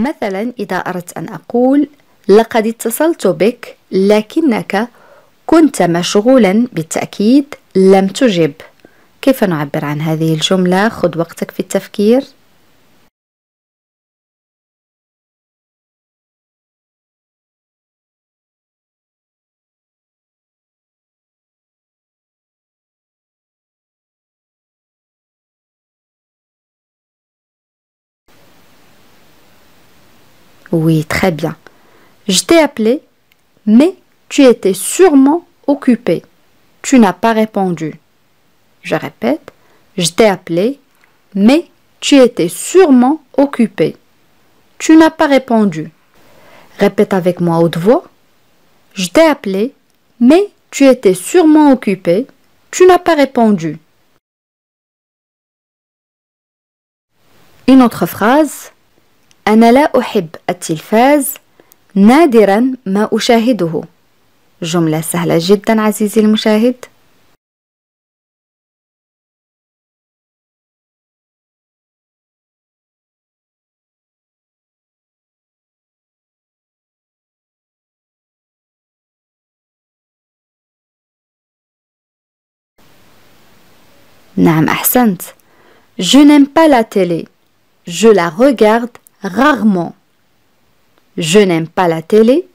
مثلا إذا أردت أن أقول لقد اتصلت بك لكنك كنت مشغولا بالتأكيد لم تجب. كيف نعبر عن هذه الجملة؟ خذ وقتك في التفكير. Oui, très bien. Je t'ai appelé, mais tu étais sûrement occupé. Tu n'as pas répondu. Je répète, je t'ai appelé, mais tu étais sûrement occupé. Tu n'as pas répondu. Répète avec moi à haute voix. Je t'ai appelé, mais tu étais sûrement occupé. Tu n'as pas répondu. Une autre phrase. أنا لا أحب التلفاز. نادرا ما أشاهده. جملة سهلة جدا عزيزي المشاهد. نعم أحسنت. Je n'aime pas la télé. Je la regarde rarement. Je n'aime pas la télé.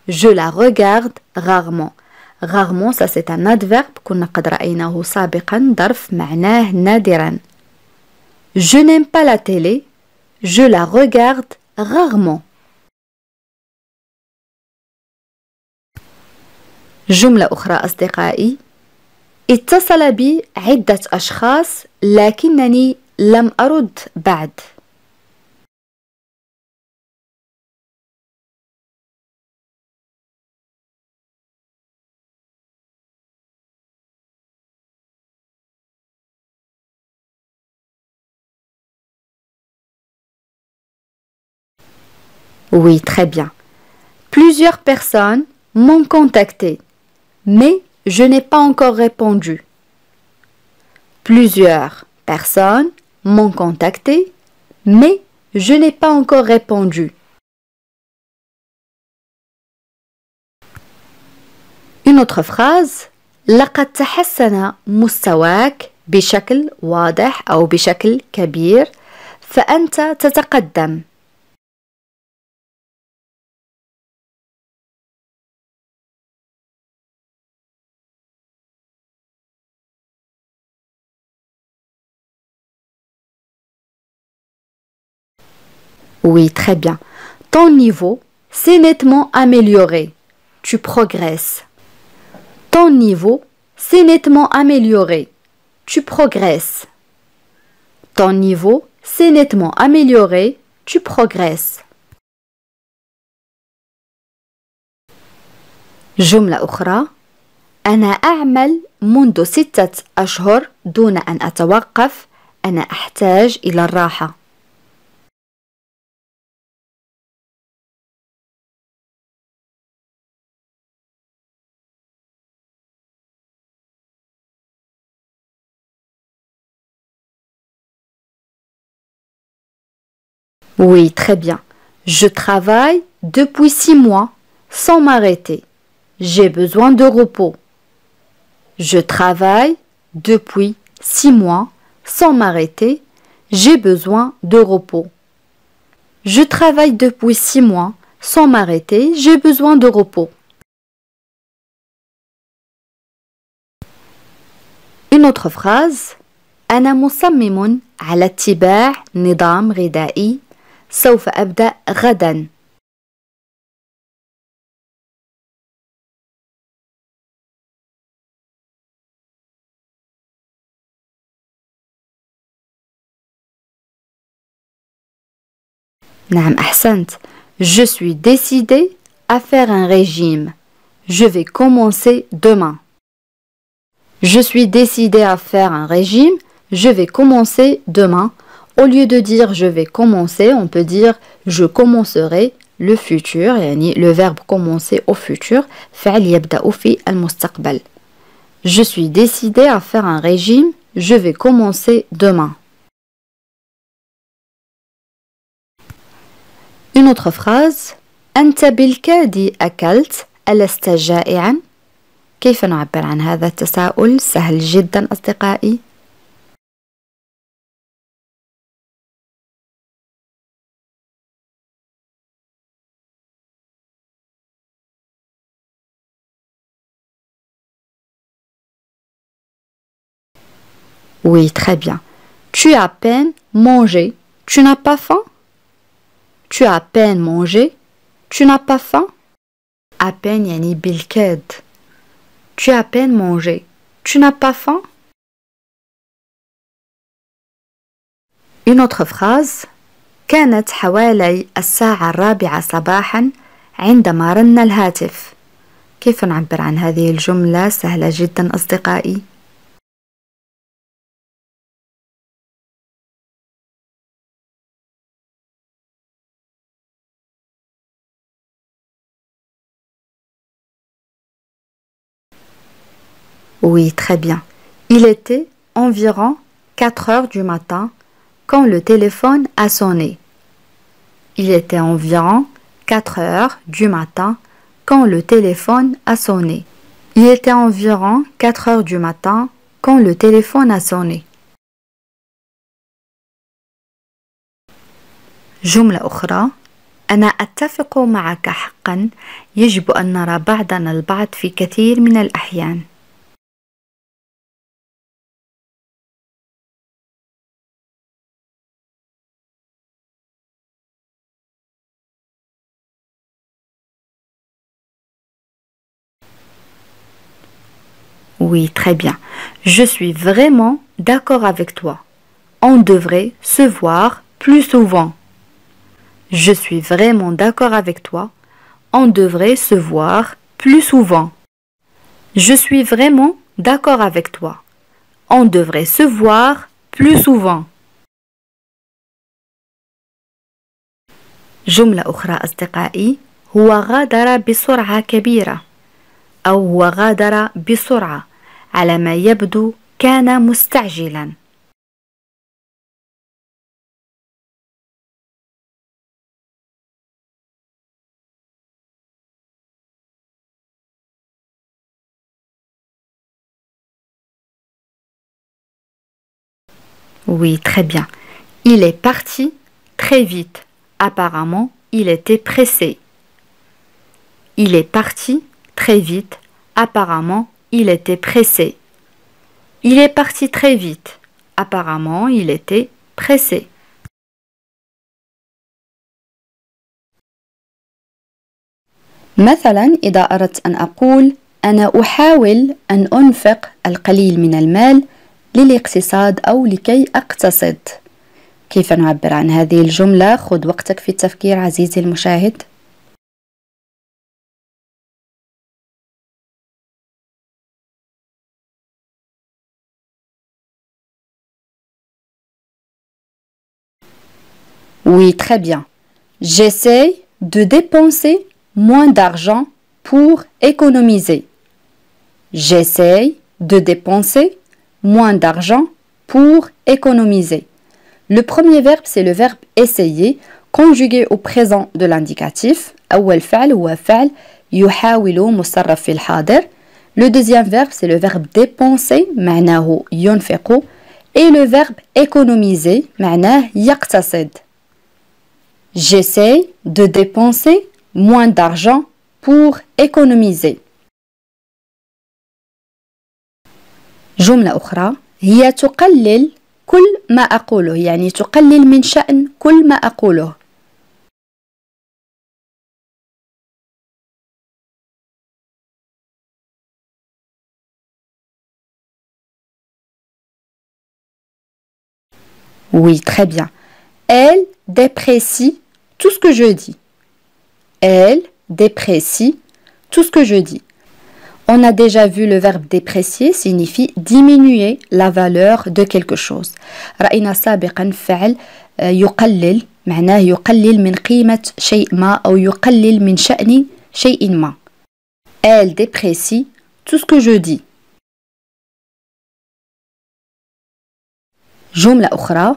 Je la regarde rarement. Rarement, ça c'est un adverbe كنا قد رأيناه سابقا ظرف معناه نادرا. Je n'aime pas la télé. Je la regarde rarement. جملة أخرى أصدقائي. اتصل بي عدة أشخاص لكنني لم أرد بعد. Oui, très bien. Plusieurs personnes m'ont contacté, mais je n'ai pas encore répondu. Plusieurs personnes m'ont contacté, mais je n'ai pas encore répondu. Une autre phrase. لقد تحسن مستواك بشكل واضح أو بشكل كبير فأنت تتقدم. Oui, très bien. Ton niveau s'est nettement amélioré. Tu progresses. Ton niveau s'est nettement amélioré. Tu progresses. Ton niveau s'est nettement amélioré. Tu progresses. جملة أخرى. أنا أعمل منذ 6 أشهر دون أن أتوقف. أنا أحتاج إلى الراحة. Oui, très bien. Je travaille depuis 6 mois sans m'arrêter. J'ai besoin de repos. Je travaille depuis 6 mois sans m'arrêter. J'ai besoin de repos. Je travaille depuis 6 mois sans m'arrêter. J'ai besoin de repos. Une autre phrase. أنا مصمم على اتباع نظام غذائي. سوف أبدأ غدا. نعم أحسنت. Je suis décidé à faire un régime. Je vais commencer demain. Je suis décidé à faire un régime. Je vais commencer demain. Au lieu de dire je vais commencer, on peut dire je commencerai le futur, يعني le verbe commencer au futur, فعل يبدأ في المستقبل. Je suis décidé à faire un régime. Je vais commencer demain. Une autre phrase. أنت بالكاد أكلت ألست جائعا؟ كيف نعبر عن هذا التساؤل؟ سهل جدا أصدقائي. Oui, très bien. Tu as à peine mangé. Tu n'as pas faim? Tu as à peine mangé. Tu n'as pas faim? À peine يعني بالكاد. Tu as à peine mangé. Tu n'as pas faim? Une autre phrase. كانت حوالي الساعة 4 صباحا عندما رن الهاتف. كيف نعبر عن هذه الجملة؟ سهلة جدا أصدقائي. Oui, très bien. Il était environ 4 heures du matin quand le téléphone a sonné. Il était environ 4 heures du matin quand le téléphone a sonné. Il était environ 4 heures du matin quand le téléphone a sonné. جملة أخرى. أنا أتفق معك حقا. يجب أن نرى بعضنا البعض في كثير من الأحيان. Oui, très bien. Je suis vraiment d'accord avec toi. On devrait se voir plus souvent. Je suis vraiment d'accord avec toi. On devrait se voir plus souvent. Je suis vraiment d'accord avec toi. On devrait se voir plus souvent. جملة أخرى أصدقائي. هو غادر بسرعة كبيرة أو هو غادر بسرعة. على ما يبدو كان مستعجلا. Oui, très bien. Il est parti très vite. Apparemment, il était pressé. Il est parti très vite. Apparemment, il était pressé. Il est parti très vite. Apparemment, il était pressé. مثلا إذا أردت أن أقول أنا أحاول أن أنفق القليل من المال للاقتصاد أو لكي أقتصد. كيف نعبر عن هذه الجملة؟ خذ وقتك في التفكير عزيزي المشاهد. Oui, très bien. J'essaie de dépenser moins d'argent pour économiser. J'essaie de dépenser moins d'argent pour économiser. Le premier verbe, c'est le verbe essayer, conjugué au présent de l'indicatif. أول فعل هو فعل يحاول مصرف في الحاضر. Le deuxième verbe, c'est le verbe dépenser, معناه ينفق. Et le verbe économiser, معناه يقتصد. J'essaie de dépenser moins d'argent pour économiser. جملة أخرى. هي تقلل كل ما أقوله. يعني تقلل من شأن كل ما أقوله. Oui, très bien. Elle déprécie tout ce que je dis. Elle déprécie tout ce que je dis. On a déjà vu le verbe déprécier signifie diminuer la valeur de quelque chose. رأينا سابقا فعل يقلل معناه يقلل من قيمة شيء ما أو يقلل من شأن شيء ما. Elle déprécie tout ce que je dis. جملة أخرى.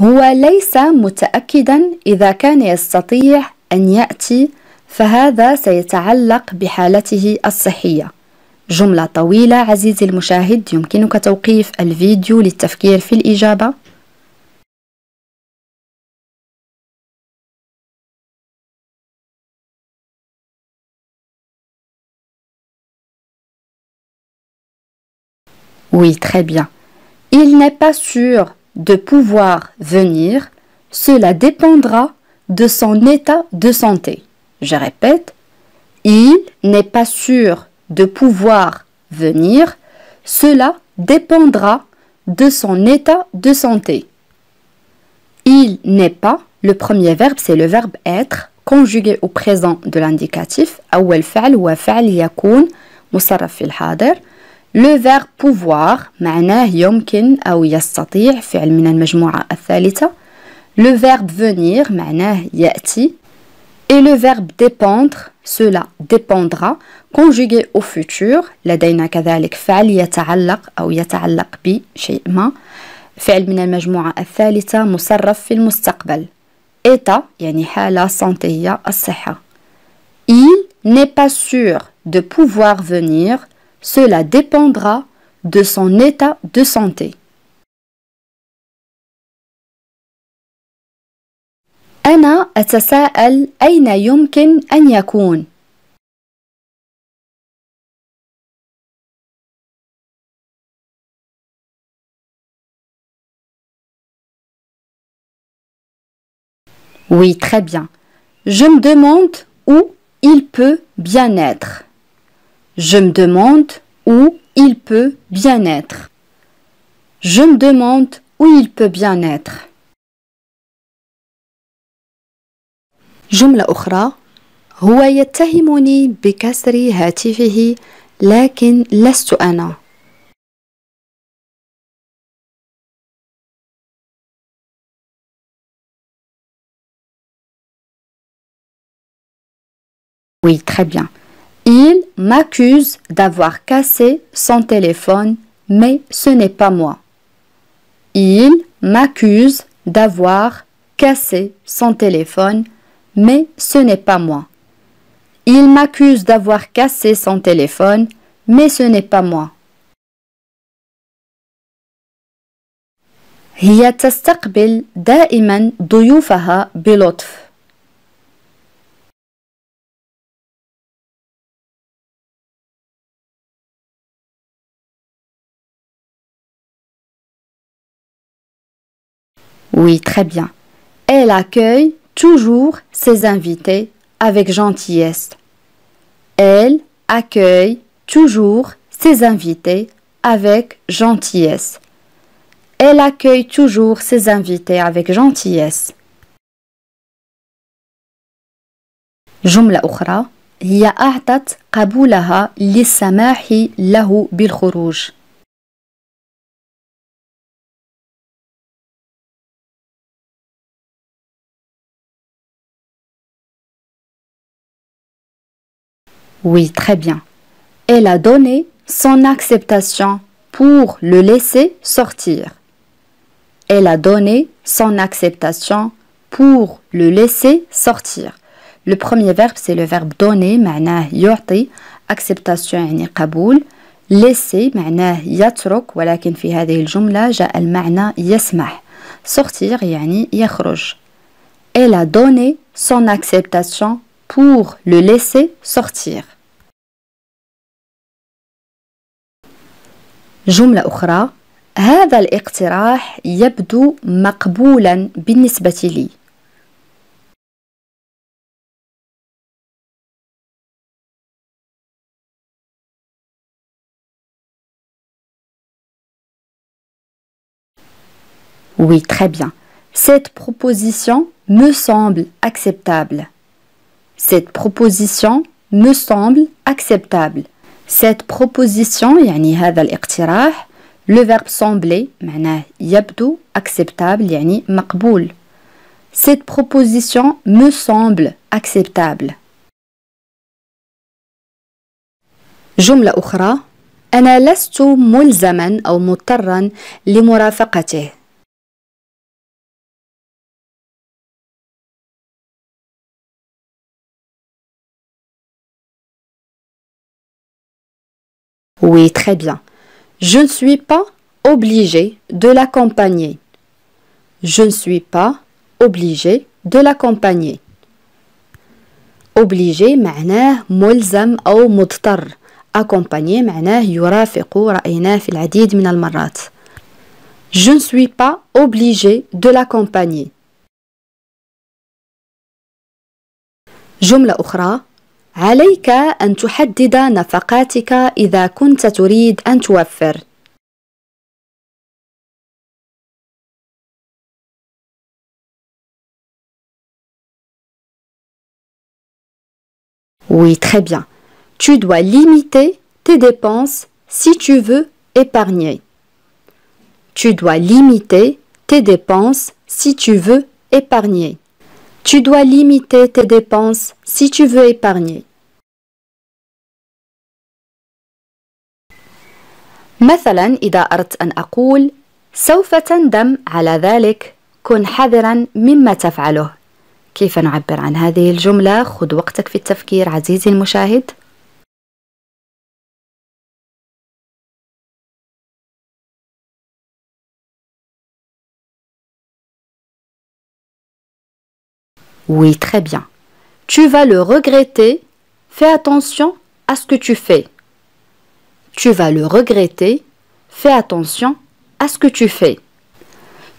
هو ليس متأكدا إذا كان يستطيع أن يأتي، فهذا سيتعلق بحالته الصحية. جملة طويلة عزيزي المشاهد، يمكنك توقيف الفيديو للتفكير في الإجابة. Oui, très bien. Il n'est pas sûr de pouvoir venir. Cela dépendra de son état de santé. Je répète, il n'est pas sûr de pouvoir venir. Cela dépendra de son état de santé. Il n'est pas, le premier verbe c'est le verbe être, conjugué au présent de l'indicatif. أول فعل هو فعل يكون مصرف في الحاضر. Le verbe pouvoir معناه يمكن أو يستطيع، فعل من المجموعة الثالثة. Le verbe venir معناه يأتي. Et le verbe dépendre, cela dépendra, conjugué au futur. لدينا كذلك فعل يتعلق أو يتعلق بشيء ما، فعل من المجموعة الثالثة مصرف في المستقبل. état يعني حالة صنطية الصحة. Il n'est pas sûr de pouvoir venir. Cela dépendra de son état de santé. أنا أتساءل أين يمكن أن يكون؟ Oui, très bien. Je me demande où il peut bien être. Je me demande où il peut bien être. Je me demande où il peut bien être. جملة أخرى: هو يتهمني بكسر هاتفه لكن لست أنا. Oui, très bien. Il m'accuse d'avoir cassé son téléphone, mais ce n'est pas moi. Il m'accuse d'avoir cassé son téléphone, mais ce n'est pas moi. Il m'accuse d'avoir cassé son téléphone, mais ce n'est pas moi. هي تستقبل دائما ضيوفها بلطف. Oui, très bien. Elle accueille toujours ses invités avec gentillesse. Elle accueille toujours ses invités avec gentillesse. Elle accueille toujours ses invités avec gentillesse. جملة أخرى: هي أعطت قبولها للسماح له بالخروج. Oui, très bien. Elle a donné son acceptation pour le laisser sortir. Elle a donné son acceptation pour le laisser sortir. Le premier verbe c'est le verbe donner معناه يعطي، acceptation يعني قبول، laisser معناه يترك، ولكن في هذه الجملة جاء المعنى يسمح. sortir يعني يخرج. Elle a donné son acceptation pour le laisser sortir. جملة أخرى: هذا الاقتراح يبدو مقبولا بالنسبة لي. Oui, très bien. Cette proposition me semble acceptable. Cette proposition me semble acceptable. Cette proposition يعني هذا الاقتراح، le verbe sembler معناه يبدو، acceptable يعني مقبول. Cette proposition me semble acceptable. جملة أخرى: أنا لست ملزما أو مضطرا لمرافقته. Oui, très bien. Je ne suis pas obligé de l'accompagner. Je ne suis pas obligé de l'accompagner. Obligé معناه ملزم أو مضطر. Accompagner معناه يرافق. رأيناه في العديد من المرات. Je ne suis pas obligé de l'accompagner. جملة أخرى. عليك أن تحدد نفقاتك إذا كنت تريد أن توفر. Oui, très bien. Tu dois limiter tes dépenses si tu veux épargner. Tu dois limiter tes dépenses si tu veux épargner. Tu dois limiter tes dépenses si tu veux épargner. مثلا إذا أردت أن أقول سوف تندم على ذلك كن حذرا مما تفعله. كيف نعبر عن هذه الجملة؟ خذ وقتك في التفكير عزيزي المشاهد. Oui, très bien. Tu vas le regretter. Fais attention à ce que tu fais. Tu vas le regretter. Fais attention à ce que tu fais.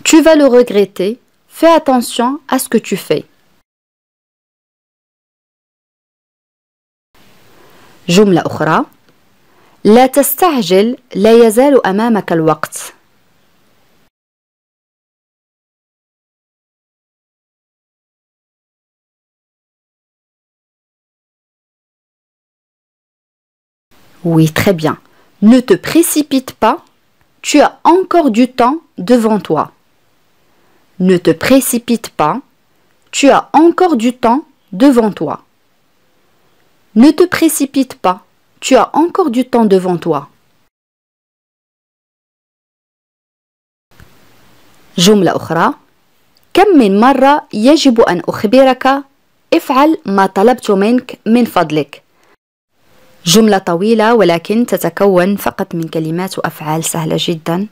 Tu vas le regretter. Fais attention à ce que tu fais. جملة أخرى. لا تستعجل لا يزال أمامك الوقت. Oui, très bien. Ne te précipite pas. Tu as encore du temps devant toi. Ne te précipite pas. Tu as encore du temps devant toi. Ne te précipite pas. Tu as encore du temps devant toi. جملة أخرى. كم من مرة يجب أن أخبرك افعل ما طلبت منك من فضلك. جملة طويلة ولكن تتكون فقط من كلمات وأفعال سهلة جدا.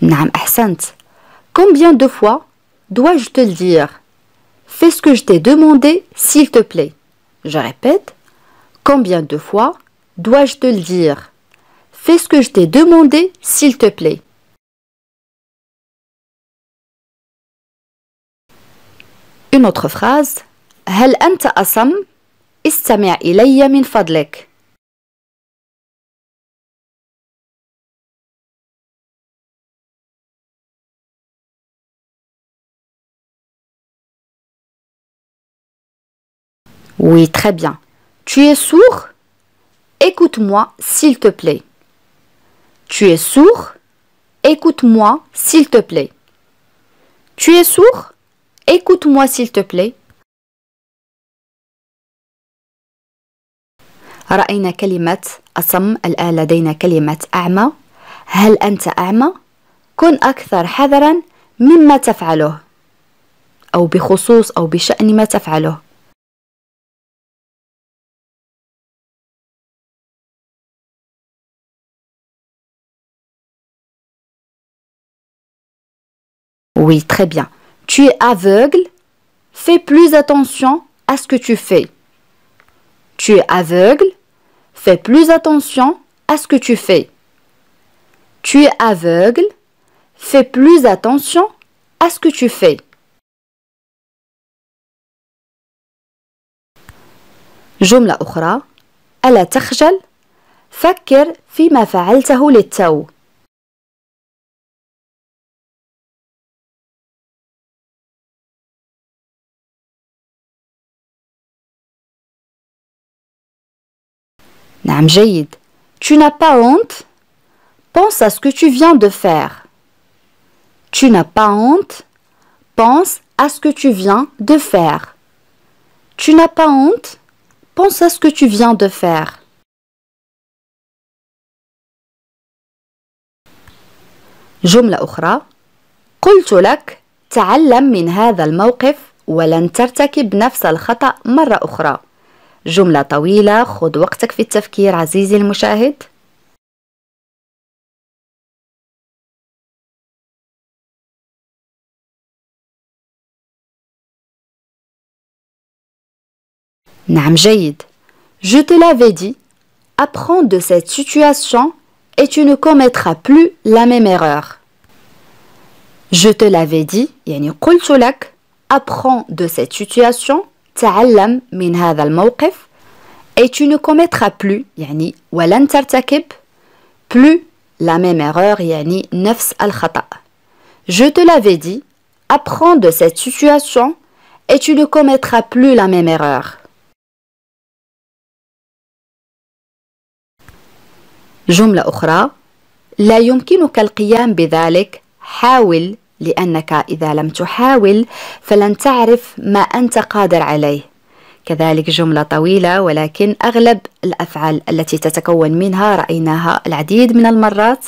نعم أحسنت. Combien de fois dois-je te le dire? Fais ce que je t'ai demandé, s'il te plaît. Je répète. Combien de fois dois-je te le dire? Fais ce que je t'ai demandé, s'il te plaît. Une autre phrase. هل أنت أصم؟ استمع إلي من فضلك. Oui, très bien. Tu es sourd? Écoute-moi, s'il te plaît. Tu es sourd? Écoute-moi, s'il te plaît. Tu es sourd? Écoute-moi, s'il te plaît. رأينا كلمة أصم. الآن لدينا كلمة أعمى. هل أنت أعمى؟ كن أكثر حذرا مما تفعله أو بخصوص أو بشأن ما تفعله. Oui, très bien. Tu es aveugle. Fais plus attention à ce que tu fais. Tu es aveugle. Fais plus attention à ce que tu fais. Tu es aveugle. Fais plus attention à ce que tu fais. جملة أخرى. ألا تخجل؟ فكر فيما فعلته للتو. نعم جيد. Tu n'as pas honte? Pense à ce que tu viens de faire. Tu n'as pas honte? Pense à ce que tu viens de faire. Tu n'as pas honte? Pense à ce que tu viens de faire. جملة أخرى. قلت لك تعلم من هذا الموقف ولن ترتكب نفس الخطأ مرة أخرى. جملة طويلة، خذ وقتك في التفكير عزيزي المشاهد. نعم جيد. Je te l'avais dit, apprends de cette situation et tu ne commettras plus la même erreur. Je te l'avais dit, يعني قلت لك, apprends de cette situation, تعلم من هذا الموقف, et tu ne commettras plus, يعني ولن ترتكب, plus la même erreur, يعني نفس الخطأ. Je te l'avais dit, apprends de cette situation et tu ne commettras plus la même erreur. جملة أخرى: لا يمكنك القيام بذلك، حاول، لأنك إذا لم تحاول فلن تعرف ما أنت قادر عليه. كذلك جملة طويلة، ولكن أغلب الأفعال التي تتكون منها رأيناها العديد من المرات.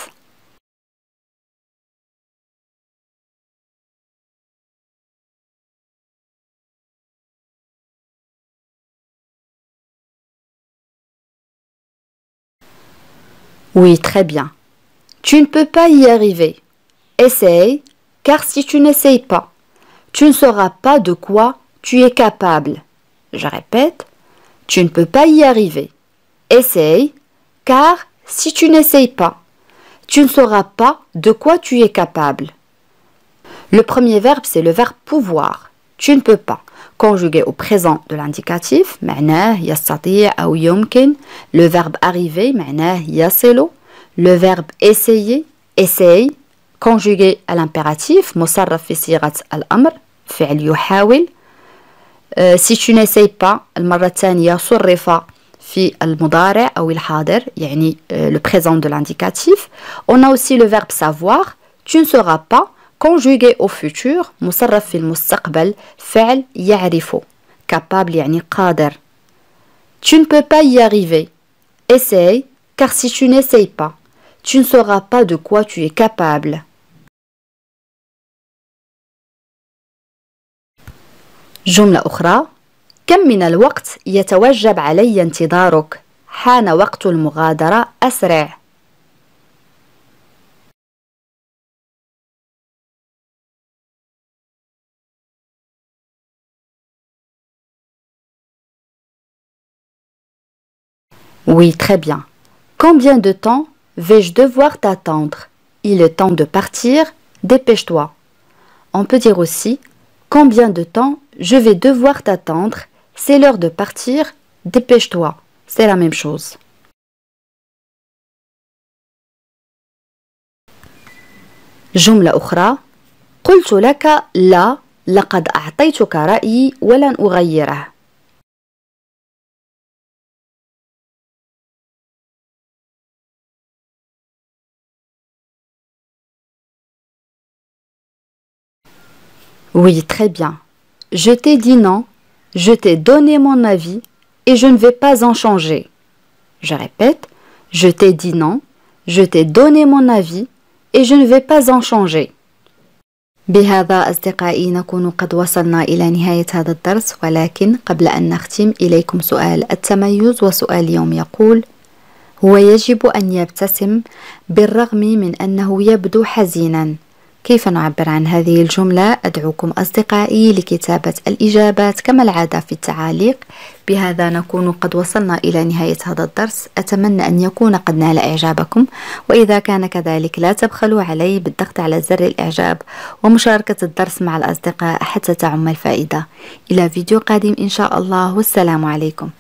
Oui, très bien. Tu ne peux pas y arriver. Essaye, car si tu n'essayes pas, tu ne sauras pas de quoi tu es capable. Je répète, tu ne peux pas y arriver. Essaye, car si tu n'essayes pas, tu ne sauras pas de quoi tu es capable. Le premier verbe, c'est le verbe pouvoir. Tu ne peux pas. Conjugué au présent de l'indicatif, معناه يستطيع أو يمكن. Le verbe arriver, معناه يصل. Le verbe essayer, essaye. Conjugué à l'impératif, مصرف في صيغة الأمر، فعل يحاول. Si tu n'essayes pas، المرة الثانية صرف في المضارع أو الحاضر، يعني le présent de l'indicatif. On a aussi le verbe savoir. Tu ne seras pas. Conjugué au futur، مصرف في المستقبل، فعل يعرف. Capable يعني قادر. Tu ne peux pas y arriver. Essaye, car si tu n'essayes pas, tu ne sauras pas de quoi tu es capable. جملة أخرى: كم من الوقت يتوجب علي انتظارك؟ حان وقت المغادرة، أسرع. Oui, très bien. Combien de temps vais-je devoir t'attendre? Il est temps de partir, dépêche-toi. On peut dire aussi combien de temps je vais devoir t'attendre, c'est l'heure de partir, dépêche-toi. C'est la même chose. جملة أخرى: قلت لك لا، لقد أعطيتك رأيي ولن أغيره. Oui, très bien. Je t'ai dit non, je t'ai donné mon avis et je ne vais pas en changer. Je répète, je t'ai dit non, je t'ai donné mon avis et je ne vais pas en changer. بهذا أصدقائي نكون قد وصلنا إلى نهاية هذا الدرس، ولكن قبل أن نختم إليكم سؤال التميز. وسؤال اليوم يقول: هو يجب أن يبتسم بالرغم من أنه يبدو حزينا. كيف نعبر عن هذه الجملة؟ أدعوكم أصدقائي لكتابة الإجابات كما العادة في التعاليق. بهذا نكون قد وصلنا إلى نهاية هذا الدرس. أتمنى أن يكون قد نال إعجابكم، وإذا كان كذلك لا تبخلوا علي بالضغط على زر الإعجاب ومشاركة الدرس مع الأصدقاء حتى تعم الفائدة. إلى فيديو قادم إن شاء الله، والسلام عليكم.